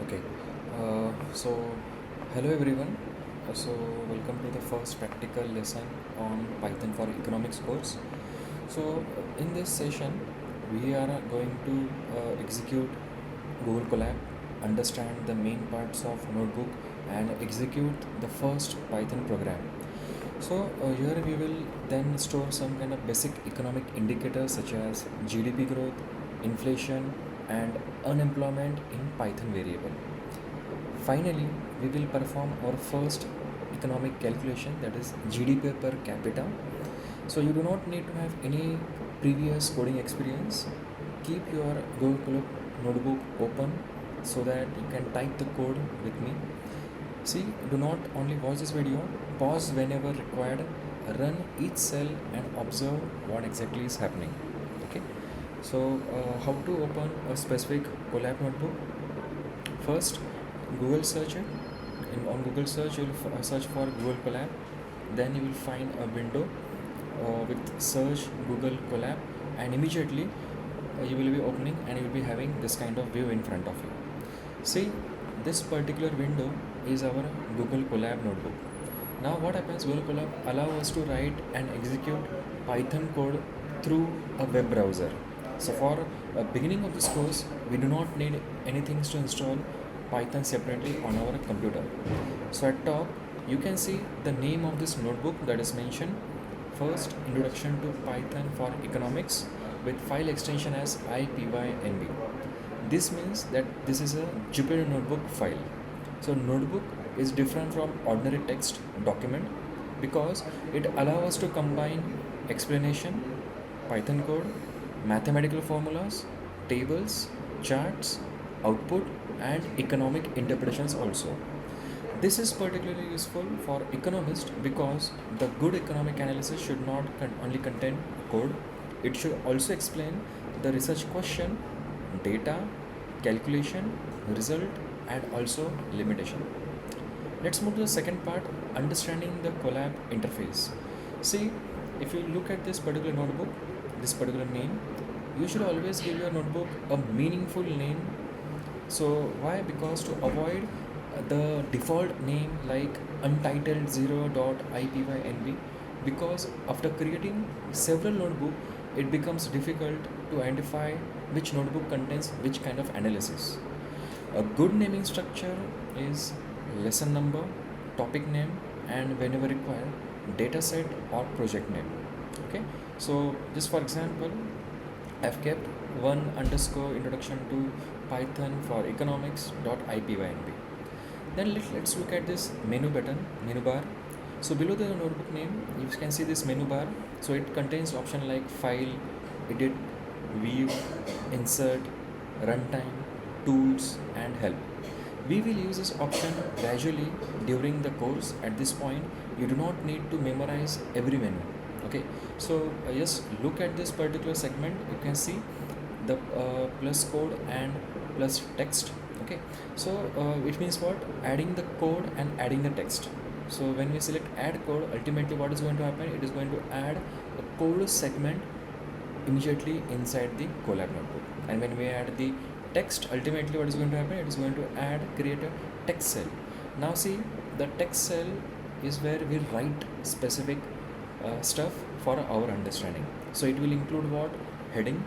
Okay. So, hello everyone. So, welcome to the first practical lesson on Python for Economics course. So, in this session, we are going to execute Google Colab, understand the main parts of notebook, and execute the first Python program. So, here we will then store some kind of basic economic indicators such as GDP growth, inflation, and unemployment in Python variable. Finally, we will perform our first economic calculation, that is GDP per capita. So you do not need to have any previous coding experience. Keep your Google Colab notebook open so that you can type the code with me. See, do not only watch this video, pause whenever required, run each cell and observe what exactly is happening. Okay. So how to open a specific Colab notebook? First, Google search it. On Google search, you will search for Google Colab. Then you will find a window with search Google Colab, and immediately you will be opening and you will be having this kind of view in front of you. See, this particular window is our Google Colab notebook. Now what happens, Google Colab allow us to write and execute Python code through a web browser. So for beginning of this course, we do not need anything to install Python separately on our computer. So at top, you can see the name of this notebook that is mentioned. First, Introduction to Python for Economics with file extension as IPYNB. This means that this is a Jupyter notebook file. So notebook is different from ordinary text document because it allows us to combine explanation, Python code, mathematical formulas, tables, charts, output, and economic interpretations also. This is particularly useful for economists because the good economic analysis should not only contain code, it should also explain the research question, data, calculation, result, and also limitation. Let's move to the second part, understanding the Colab interface. See, if you look at this particular notebook, this particular name, you should always give your notebook a meaningful name. So why? Because to avoid the default name like untitled 0.ipynb, because after creating several notebook, it becomes difficult to identify which notebook contains which kind of analysis. A good naming structure is lesson number, topic name, and whenever required, dataset or project name. Okay, so just for example, I've kept one underscore introduction to Python for economics.ipynb. Then let's look at this menu button, menu bar. So below the notebook name, you can see this menu bar. So it contains option like file, edit, view, insert, runtime, tools, and help. We will use this option gradually during the course. At this point, you do not need to memorize every menu. Okay, so just look at this particular segment. You can see the plus code and plus text. Okay, so it means what? Adding the code and adding the text. So when we select add code, ultimately what is going to happen? It is going to add a code segment immediately inside the Colab notebook. And when we add the text, ultimately what is going to happen? It is going to create a text cell. Now see, the text cell is where we write specific stuff for our understanding. So it will include what? Heading,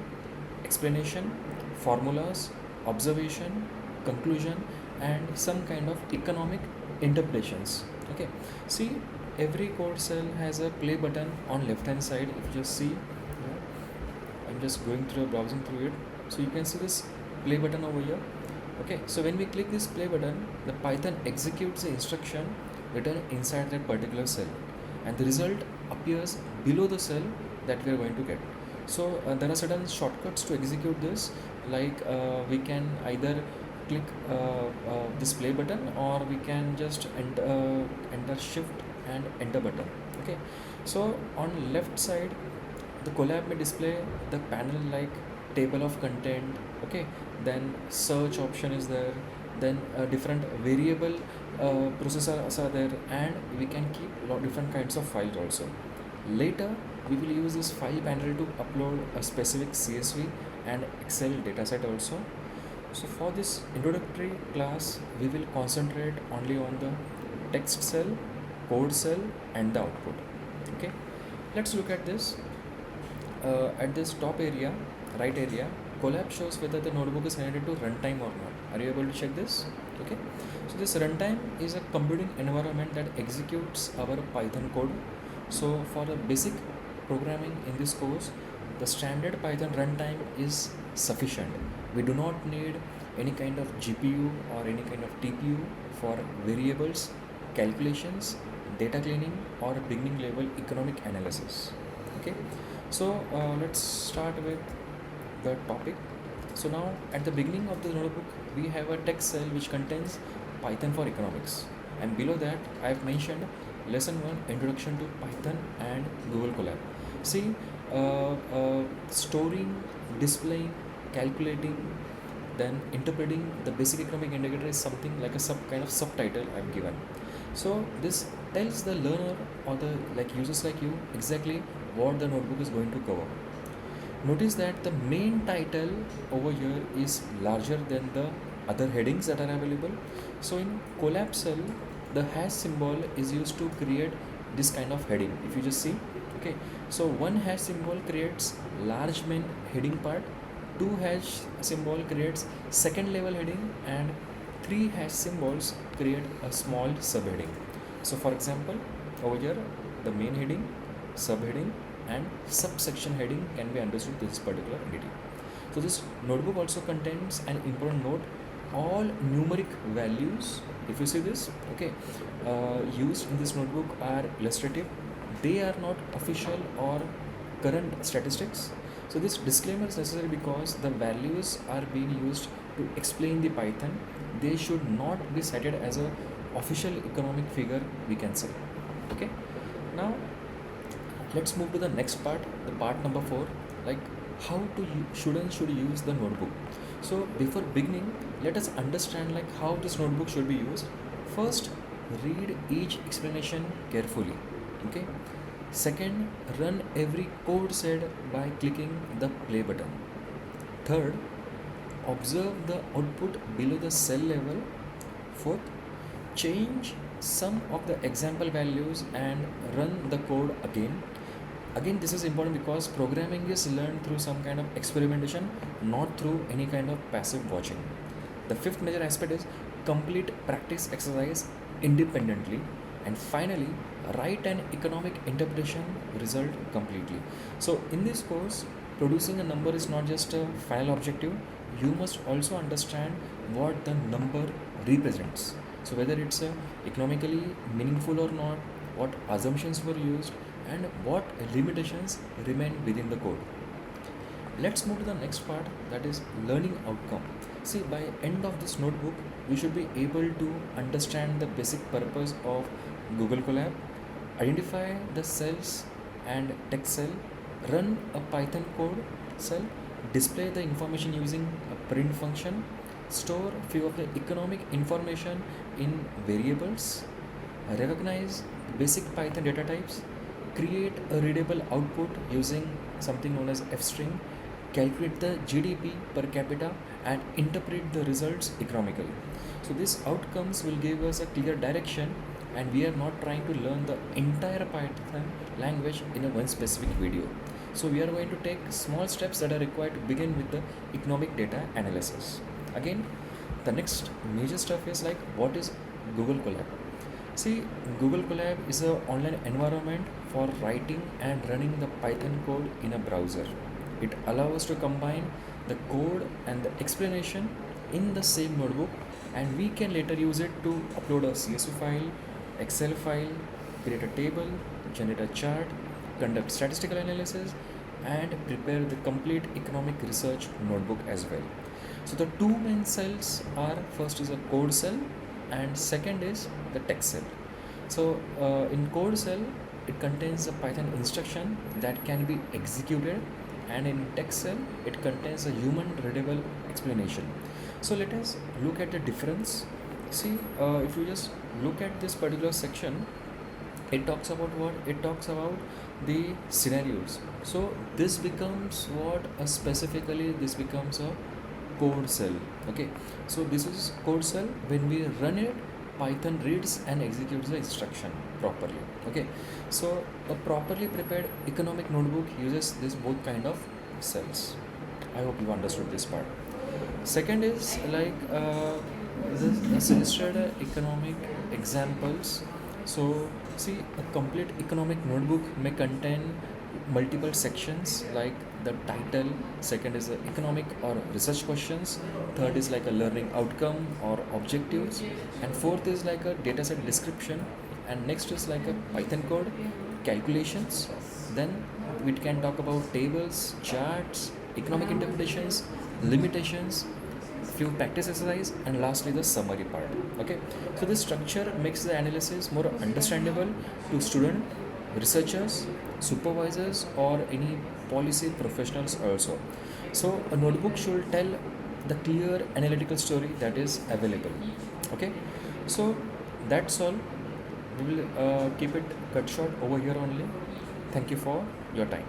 explanation, formulas, observation, conclusion, and some kind of economic interpretations. Okay, see, every code cell has a play button on left hand side. If you just see, I'm just going through, browsing through it, so you can see this play button over here. Okay, so when we click this play button, the Python executes the instruction written inside that particular cell, and the result appears below the cell that we are going to get. So there are certain shortcuts to execute this, like we can either click this play button, or we can just enter shift and enter button. Okay, so on left side, the Colab may display the panel like table of content. Okay, then search option is there, then different variable processors are there, and we can keep different kinds of files also. Later we will use this file panel to upload a specific CSV and Excel dataset also. So for this introductory class, we will concentrate only on the text cell, code cell, and the output. Okay, let's look at this. At this top area, right area, Colab shows whether the notebook is connected to runtime or not. Are you able to check this? Okay, so this runtime is a computing environment that executes our Python code. So for the basic programming in this course, the standard Python runtime is sufficient. We do not need any kind of GPU or any kind of TPU for variables, calculations, data cleaning, or beginning level economic analysis. Okay, so let's start with the topic. So now at the beginning of the notebook, we have a text cell which contains Python for economics, and below that I have mentioned lesson 1 introduction to Python and Google Colab. See, storing, displaying, calculating, then interpreting the basic economic indicator is something like a kind of subtitle I've given. So this tells the learner or the users like you exactly what the notebook is going to cover. Notice that the main title over here is larger than the other headings that are available. So in Colab cell, the hash symbol is used to create this kind of heading. If you just see, okay, so one hash symbol creates large main heading part, two hash symbol creates second level heading, and three hash symbols create a small subheading. So for example, over here the main heading, subheading, and subsection heading can be understood this particular entity. So this notebook also contains an important note: all numeric values, if you see this, okay, used in this notebook are illustrative. They are not official or current statistics. So this disclaimer is necessary because the values are being used to explain the Python. They should not be cited as a official economic figure, we can say. Okay, now let's move to the next part, the part number 4, like how to should use the notebook. So before beginning, let us understand like how this notebook should be used. First, read each explanation carefully. Okay, second, run every code said by clicking the play button. Third, observe the output below the cell level. Fourth, change some of the example values and run the code again. Again, this is important because programming is learned through some kind of experimentation, not through any kind of passive watching. The fifth major aspect is complete practice exercise independently. And finally, write an economic interpretation result completely. So in this course, producing a number is not just a final objective. You must also understand what the number represents. So whether it's economically meaningful or not, what assumptions were used, and what limitations remain within the code. Let's move to the next part, that is learning outcome. See, by end of this notebook, we should be able to understand the basic purpose of Google Colab, identify the cells and text cell, run a Python code cell, display the information using a print function, store few of the economic information in variables, recognize basic Python data types, create a readable output using something known as f-string, calculate the GDP per capita, and interpret the results economically. So these outcomes will give us a clear direction, and we are not trying to learn the entire Python language in a one specific video. So we are going to take small steps that are required to begin with the economic data analysis. Again, the next major stuff is like what is Google Colab. See, Google Colab is an online environment for writing and running the Python code in a browser. It allows us to combine the code and the explanation in the same notebook, and we can later use it to upload a CSV file, Excel file, create a table, generate a chart, conduct statistical analysis, and prepare the complete economic research notebook as well. So the two main cells are, first is a code cell and second is the text cell. So in code cell, it contains a Python instruction that can be executed, and in text cell it contains a human readable explanation. So let us look at the difference. See, if you just look at this particular section, it talks about what? It talks about the scenarios. So this becomes what? Specifically, this becomes a code cell. Okay, so this is code cell. When we run it, Python reads and executes the instruction properly. Okay, so a properly prepared economic notebook uses this both kind of cells. I hope you understood this part. Second is like this suggested economic examples. So see, a complete economic notebook may contain multiple sections like the title. Second is the economic or research questions. Third is like a learning outcome or objectives, and fourth is like a dataset description, and next is like a Python code calculations. Then we can talk about tables, charts, economic interpretations, limitations, few practice exercise, and lastly the summary part. Okay, so this structure makes the analysis more understandable to student, researchers, supervisors, or any policy professionals also. So a notebook should tell the clear analytical story that is available. Okay, so that's all. We will keep it cut short over here only. Thank you for your time.